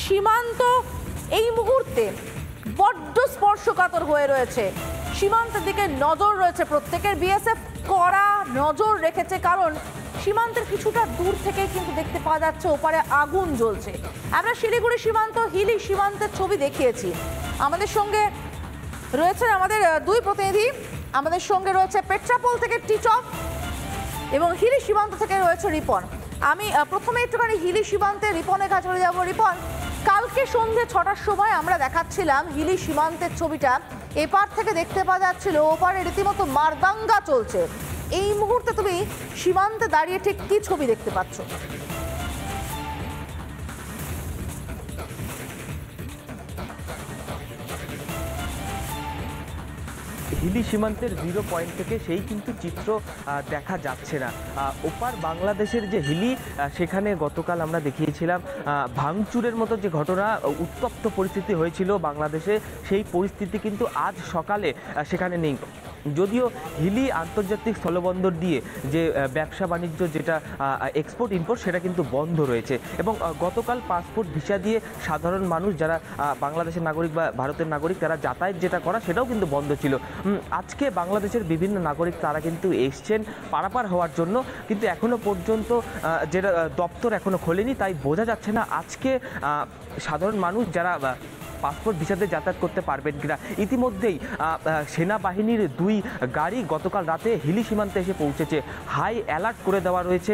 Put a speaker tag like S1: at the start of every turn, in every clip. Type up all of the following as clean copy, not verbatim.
S1: সীমান্ত এই মুহূর্তে বড্ড স্পর্শকাতর হয়ে রয়েছে। সীমান্তের দিকে নজর রয়েছে প্রত্যেকের। বিএসএফ কড়া নজর রেখেছে, কারণ সীমান্তের কিছুটা দূর থেকে কিন্তু দেখতে পাওয়া যাচ্ছে ওপারে আগুন জ্বলছে। আমরা শিলিগুড়ি সীমান্ত, হিলি সীমান্তের ছবি দেখিয়েছি। আমাদের সঙ্গে রয়েছেন আমাদের দুই প্রতিনিধি। আমাদের সঙ্গে রয়েছে পেট্রাপোল থেকে টিটপ এবং হিলি সীমান্ত থেকে রয়েছে রিপন। আমি প্রথমে একটুখানি হিলি সীমান্তে রিপনের কাছে চলে যাবো। রিপন, কালকে সন্ধ্যে 6টার সময় আমরা দেখাচ্ছিলাম হিলি সীমান্তের ছবিটা। এপার থেকে দেখতে পাওয়া যাচ্ছিল ওপারে রীতিমতো মারদাঙ্গা চলছে। এই মুহূর্তে তুমি সীমান্তে দাঁড়িয়ে ঠিক কি ছবি দেখতে পাচ্ছ?
S2: হিলি সীমান্তের 0 পয়েন্ট থেকে সেই কিন্তু চিত্র দেখা যাচ্ছে না। ওপার বাংলাদেশের যে হিলি, সেখানে গতকাল আমরা দেখিয়েছিলাম ভাঙচুরের মতো যে ঘটনা, উত্তপ্ত পরিস্থিতি হয়েছিল বাংলাদেশে, সেই পরিস্থিতি কিন্তু আজ সকালে সেখানে নেই। যদিও হিলি আন্তর্জাতিক স্থলবন্দর দিয়ে যে ব্যবসা বাণিজ্য, যেটা এক্সপোর্ট ইম্পোর্ট, সেটা কিন্তু বন্ধ রয়েছে। এবং গতকাল পাসপোর্ট ভিসা দিয়ে সাধারণ মানুষ যারা বাংলাদেশের নাগরিক বা ভারতের নাগরিক, তারা যাতায়াত যেটা করা, সেটাও কিন্তু বন্ধ ছিল। আজকে বাংলাদেশের বিভিন্ন নাগরিক তারা কিন্তু এসছেন পারাপার হওয়ার জন্য, কিন্তু এখনও পর্যন্ত যেটা দপ্তর এখনও খোলেনি, তাই বোঝা যাচ্ছে না আজকে সাধারণ মানুষ যারা পাসপোর্ট ভিসাতে যাতায়াত করতে পারবেন কিনা। ইতিমধ্যেই সেনাবাহিনীর 2 গাড়ি গতকাল রাতে হিলি সীমান্তে এসে পৌঁছেছে। হাই অ্যালার্ট করে দেওয়া রয়েছে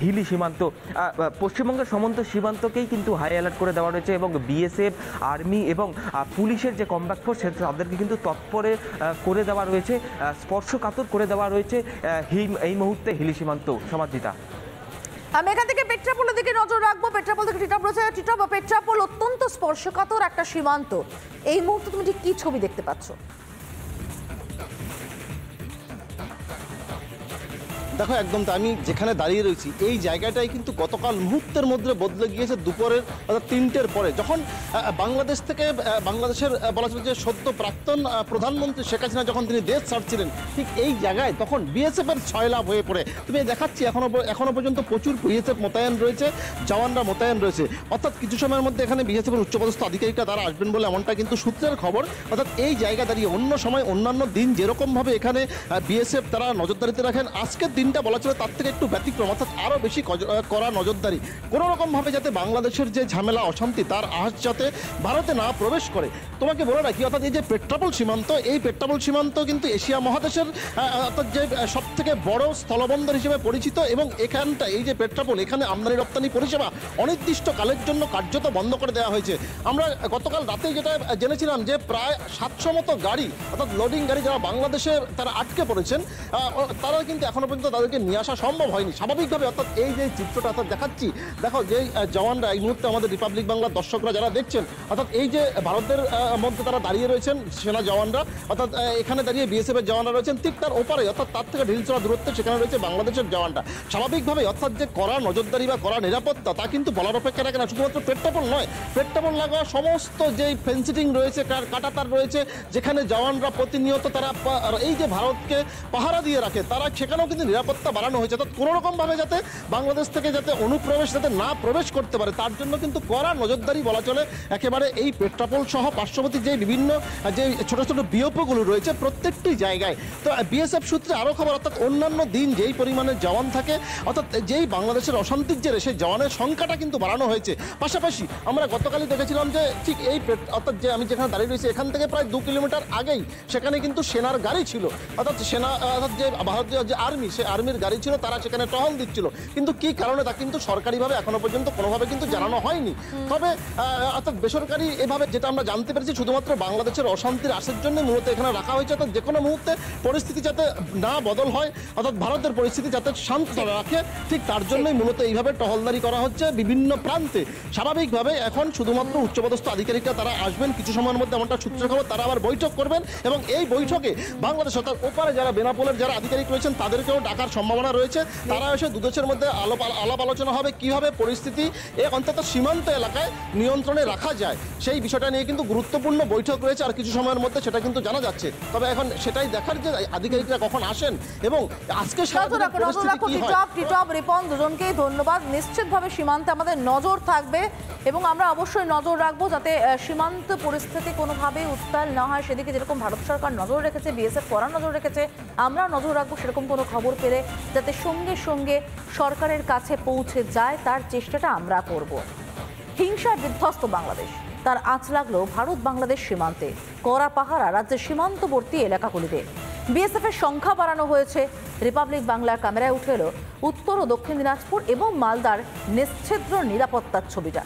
S2: হিলি সীমান্ত। পশ্চিমবঙ্গের সমস্ত সীমান্তকেই কিন্তু হাই অ্যালার্ট করে দেওয়া রয়েছে এবং বিএসএফ, আর্মি এবং পুলিশের যে কমব্যাক ফোর্স, তাদেরকে কিন্তু তৎপরে করে দেওয়া রয়েছে, স্পর্শকাতর করে দেওয়া রয়েছে এই মুহূর্তে হিলি সীমান্ত। সমাদৃতা,
S1: আমি এখান থেকে পেট্রাপোলের দিকে নজর রাখবো। পেট্রাপোল থেকে টিটপ রয়েছে। টিটপ, পেট্রাপোল অত্যন্ত স্পর্শকাতর একটা সীমান্ত। এই মুহূর্তে তুমি ঠিক কি ছবি দেখতে পাচ্ছ?
S3: দেখো, একদম আমি যেখানে দাঁড়িয়ে রয়েছি এই জায়গাটাই কিন্তু গতকাল মুহূর্তের মধ্যে বদলে গিয়েছে। দুপুরের অর্থাৎ 3টের পরে যখন বাংলাদেশ থেকে, বাংলাদেশের বলা চলে যে সদ্য প্রাক্তন প্রধানমন্ত্রী শেখ হাসিনা যখন তিনি দেশ ছাড়ছিলেন, ঠিক এই জায়গায় তখন বিএসএফের ছয়লাভ হয়ে পড়ে। তুমি দেখাচ্ছি এখনো পর্যন্ত প্রচুর বিএসএফ মোতায়েন রয়েছে, জওয়ানরা মোতায়েন রয়েছে। অর্থাৎ কিছু সময়ের মধ্যে এখানে বিএসএফের উচ্চপদস্থ আধিকারিকরা তারা আসবেন বলে এমনটা কিন্তু সূত্রের খবর। অর্থাৎ এই জায়গা দাঁড়িয়ে অন্য সময় অন্যান্য দিন যেরকমভাবে এখানে বিএসএফ তারা নজরদারিতে রাখেন, আজকের দিনটা বলা চলে তার থেকে একটু ব্যতিক্রম। অর্থাৎ আরও বেশি করা নজরদারি, কোনো রকমভাবে যাতে বাংলাদেশের যে ঝামেলা অশান্তি তার আঁচ যাতে ভারতে না প্রবেশ করে। তোমাকে বলে রাখি, অর্থাৎ এই যে পেট্রাপোল সীমান্ত, এই পেট্রাপোল সীমান্ত কিন্তু এশিয়া মহাদেশের অর্থাৎ যে সব থেকে বড় স্থলবন্দর হিসেবে পরিচিত। এবং এখানটা এই যে পেট্রাপোল, এখানে আমদানি রপ্তানি পরিষেবা অনির্দিষ্টকালের জন্য কার্যত বন্ধ করে দেওয়া হয়েছে। আমরা গতকাল রাতে যেটা জেনেছিলাম যে প্রায় 700 মতো গাড়ি, অর্থাৎ লোডিং গাড়ি যারা বাংলাদেশে তারা আটকে পড়েছেন, তারা কিন্তু এখনো পর্যন্ত তাদেরকে নিয়ে আসা সম্ভব হয়নি স্বাভাবিকভাবে। অর্থাৎ এই যে চিত্রটা অর্থাৎ দেখাচ্ছি, দেখো যে জওয়ানরা এই মুহূর্তে আমাদের রিপাবলিক বাংলার দর্শকরা যারা দেখছেন, অর্থাৎ এই যে ভারতের মধ্যে তারা দাঁড়িয়ে রয়েছেন সেনা জওয়ানরা, অর্থাৎ এখানে দাঁড়িয়ে বিএসএফ এর জওয়ানরা রয়েছেন, ঠিক তার ওপারে অর্থাৎ তার থেকে ঢিলছোড়া দূরত্বে সেখানে রয়েছে বাংলাদেশের জওয়ানরা। স্বাভাবিকভাবে অর্থাৎ যে কড়া নজরদারি বা কড়া নিরাপত্তা তা কিন্তু বলার অপেক্ষা রাখে না। শুধুমাত্র পেট্রাপোল নয়, পেট্রাপোল লাগা সমস্ত যেই ফেন্সিং রয়েছে, কাঁটাতার রয়েছে, যেখানে জওয়ানরা প্রতিনিয়ত তারা এই যে ভারতকে পাহারা দিয়ে রাখে, তারা সেখানেও কিন্তু নিরাপত্তা বাড়ানো হয়েছে। অর্থাৎ কোনো রকমভাবে যাতে বাংলাদেশ থেকে যাতে অনুপ্রবেশ যাতে না প্রবেশ করতে পারে, তার জন্য কিন্তু কড়া নজরদারি বলা চলে একেবারে এই পেট্রাপোল সহ পার্শ্ববর্তী যে বিভিন্ন যে ছোট ছোট বিওপগুলো রয়েছে প্রত্যেকটি জায়গায়। তো বিএসএফ সূত্রে আরও খবর, অর্থাৎ অন্যান্য দিন যেই পরিমাণে জওয়ান থাকে, অর্থাৎ যেই বাংলাদেশের অশান্তির জেরে সেই জওয়ানের সংখ্যাটা কিন্তু বাড়ানো হয়েছে। পাশাপাশি আমরা গতকালই দেখেছিলাম যে ঠিক এই অর্থাৎ যে আমি যেখানে দাঁড়িয়ে রয়েছি এখান থেকে প্রায় 2 কিলোমিটার আগেই সেখানে কিন্তু সেনার গাড়ি ছিল, অর্থাৎ সেনা অর্থাৎ যে ভারতীয় যে আর্মি, সেই আর্মির গাড়ি ছিল, তারা সেখানে টহল দিচ্ছিল। কিন্তু কি কারণে তা কিন্তু সরকারিভাবে এখনো পর্যন্ত কোনোভাবে কিন্তু জানানো হয়নি। তবে অর্থাৎ বেসরকারি এভাবে যেটা আমরা জানতে পেরেছি, শুধুমাত্র বাংলাদেশের অশান্তির আশার জন্য মূলত এখানে রাখা হয়েছে। অর্থাৎ যে কোনো মুহূর্তে পরিস্থিতি যাতে না বদল হয়, অর্থাৎ ভারতের পরিস্থিতি যাতে শান্ত রাখে, ঠিক তার জন্যই মূলত এইভাবে টহলদারি করা হচ্ছে বিভিন্ন প্রান্তে। স্বাভাবিকভাবে এখন শুধুমাত্র উচ্চপদস্থ আধিকারিকরা তারা আসবেন কিছু সময়ের মধ্যে, এমনটা সূত্রের খবর। তারা আবার বৈঠক করবেন এবং এই বৈঠকে বাংলাদেশ অর্থাৎ ওপারে যারা বেনাপোলের যারা আধিকারিক রয়েছেন তাদেরকেও ডাকার সম্ভাবনা রয়েছে। তারা এসে দুদেশের মধ্যে আলাপ আলোচনা হবে কিভাবে পরিস্থিতি অন্তত সীমান্ত এলাকায় নিয়ন্ত্রণে রাখা যায়, সেই বিষয়টা নিয়ে কিন্তু গুরুত্বপূর্ণ বৈঠক রয়েছে। আর কিছু সময়ের মধ্যে সেটা কিন্তু জানা যাচ্ছে। তবে এখন সেটাই দেখার যে আধিকারিকরা কখন আসেন এবং আজকে
S1: টিটপ, রিপন দুজনকেই ধন্যবাদ। নিশ্চিতভাবে সীমান্তে আমাদের নজর থাকবে। এবং আমরা অবশ্যই নজর রাখবো যাতে সীমান্ত পরিস্থিতি কোনোভাবেই উত্তাল না হয় সেদিকে। যেরকম ভারত সরকার নজর রেখেছে, বিএসএফ কড়া নজর রেখেছে, আমরাও নজর রাখবো সেরকম কোনো খবর পেলে যাতে সঙ্গে সঙ্গে সরকারের কাছে পৌঁছে যায় তার চেষ্টাটা আমরা করব। হিংসায় বিধ্বস্ত বাংলাদেশ, তার আঁচ লাগলো ভারত বাংলাদেশ সীমান্তে। কড়া পাহারা রাজ্যের সীমান্তবর্তী এলাকাগুলিতে। বিএসএফ এর সংখ্যা বাড়ানো হয়েছে। রিপাবলিক বাংলার ক্যামেরায় উঠে এলো উত্তর ও দক্ষিণ দিনাজপুর এবং মালদার নিশ্ছিদ্র নিরাপত্তার ছবিটা।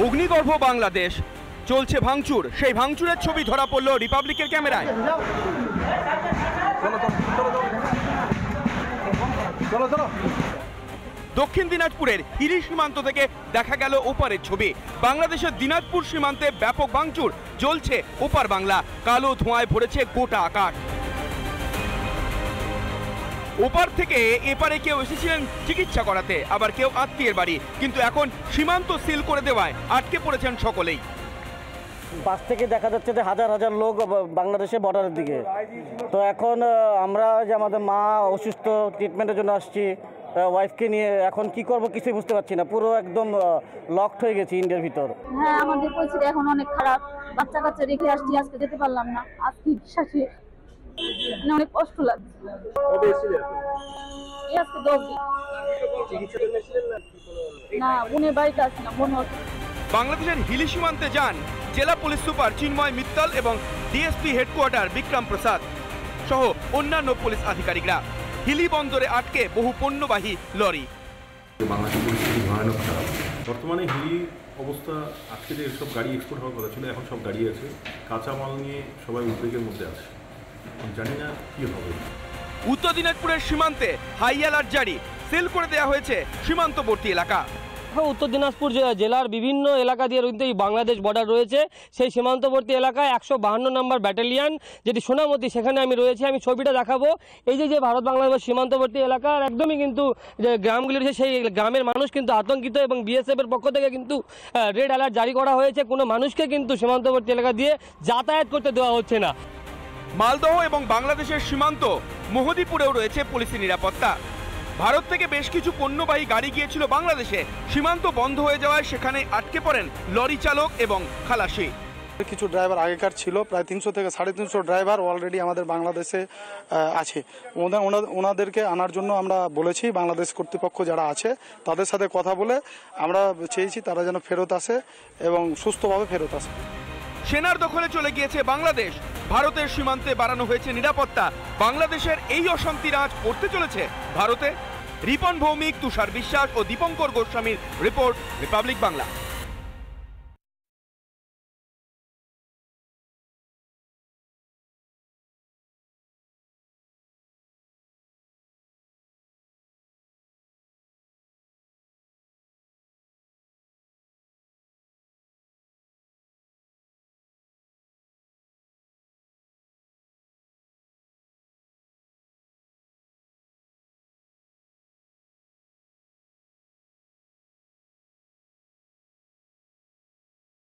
S4: অগ্নিগর্ভ বাংলাদেশ, চলছে ভাঙচুর। সেই ভাঙচুরের ছবি ধরা পড়ল রিপাবলিকের ক্যামেরায়। দক্ষিণ দিনাজপুরের হিলি সীমান্ত থেকে দেখা গেল ওপারের ছবি। বাংলাদেশের দিনাজপুর সীমান্তে ব্যাপক ভাঙচুর, জ্বলছে ওপার বাংলা। কালো ধোঁয়ায় ভরেছে গোটা আকাশ। ওপার থেকে এপারে কেউ এসেছিলেন চিকিৎসা করাতে, আবার কেউ আত্মীয়ের বাড়ি, কিন্তু এখন সীমান্ত সিল করে দেওয়ায় আটকে পড়েছেন সকলেই।
S5: পাশ থেকে দেখা যাচ্ছে যে হাজার হাজার লোক বাংলাদেশে বর্ডারের দিকে। তো এখন আমরা যে আমাদের মা অসুস্থ, ট্রিটমেন্টের জন্য আসছি ওয়াইফকে নিয়ে, এখন কি করব কিছুই বুঝতে পারছি না। পুরো একদম লকড হয়ে গেছি ইন্ডিয়ার ভিতর।
S6: হ্যাঁ, আমাদের পরিস্থিতি এখন অনেক খারাপ। বাচ্চা কাচ্চা রেখে আসছি, আজকে যেতে পারলাম না। আজকে বিশ্বাসে অনেক কষ্ট লাগছে। আজকে 10 দিন না, বোনের বাড়িতে আসছিলাম। বোন
S4: বাংলাদেশের হিলি সীমান্তে যান জেলা পুলিশ সুপার চিন্ময় মিত্তল এবং ডিএসপি হেডকোয়ার্টার বিক্রম প্রসাদ সহ অন্যান্য পুলিশ আধিকারিকরা। হিলি বন্দরে আটকে বহু পণ্যবাহী লরি।
S7: বাংলাদেশের পরিস্থিতি ভয়ানক খারাপ। বর্তমানে হিলি অবস্থা, আজকে যে সব গাড়ি এক্সপোর্ট হওয়ার কথা ছিল, এখন সব গাড়ি আছে, কাঁচামাল নিয়ে সবাই উদ্বেগের মধ্যে আছে। জানি না কি হবে।
S4: উত্তর দিনাজপুরের সীমান্তে হাই অ্যালার্ট জারি, সিল করে দেওয়া হয়েছে সীমান্তবর্তী এলাকা।
S5: উত্তর দিনাজপুর জেলার বিভিন্ন এলাকা দিয়ে কিন্তু বাংলাদেশ বর্ডার রয়েছে। সেই সীমান্তবর্তী এলাকায় 152 নম্বর ব্যাটালিয়ান, যেটি সোনামতি, সেখানে আমি রয়েছি। আমি ছবিটা দেখাবো। এই যে ভারত বাংলাদেশ সীমান্তবর্তী এলাকার একদমই কিন্তু যে গ্রামগুলি রয়েছে, সেই গ্রামের মানুষ কিন্তু আতঙ্কিত এবং বিএসএফ এর পক্ষ থেকে কিন্তু রেড অ্যালার্ট জারি করা হয়েছে। কোনো মানুষকে কিন্তু সীমান্তবর্তী এলাকা দিয়ে যাতায়াত করতে দেওয়া হচ্ছে না।
S4: মালদহ এবং বাংলাদেশের সীমান্ত মোহদীপুরেও রয়েছে পুলিশি নিরাপত্তা। ভারত থেকে বেশ কিছু পণ্যবাহী গাড়ি গিয়েছিল বাংলাদেশে, সীমান্ত বন্ধ হয়ে যাওয়ায় সেখানে আটকে পড়েন লরি চালক এবং খালাসি।
S8: কিছু ড্রাইভার আগেকার ছিল, প্রায় 300 থেকে 350 ড্রাইভার অলরেডি আমাদের বাংলাদেশে আছে। ওনাদেরকে আনার জন্য আমরা বলেছি, বাংলাদেশ কর্তৃপক্ষ যারা আছে তাদের সাথে কথা বলে আমরা চেয়েছি তারা যেন ফেরত আসে এবং সুস্থভাবে ফেরত আসে।
S4: সেনার দখলে চলে গিয়েছে বাংলাদেশ। ভারতের সীমান্তে বাড়ানো হয়েছে নিরাপত্তা। বাংলাদেশের এই অশান্তির আঁচ পড়তে চলেছে ভারতে। রিপন ভৌমিক, তুষার বিশ্বাস ও দীপঙ্কর গোস্বামীর রিপোর্ট, রিপাবলিক বাংলা।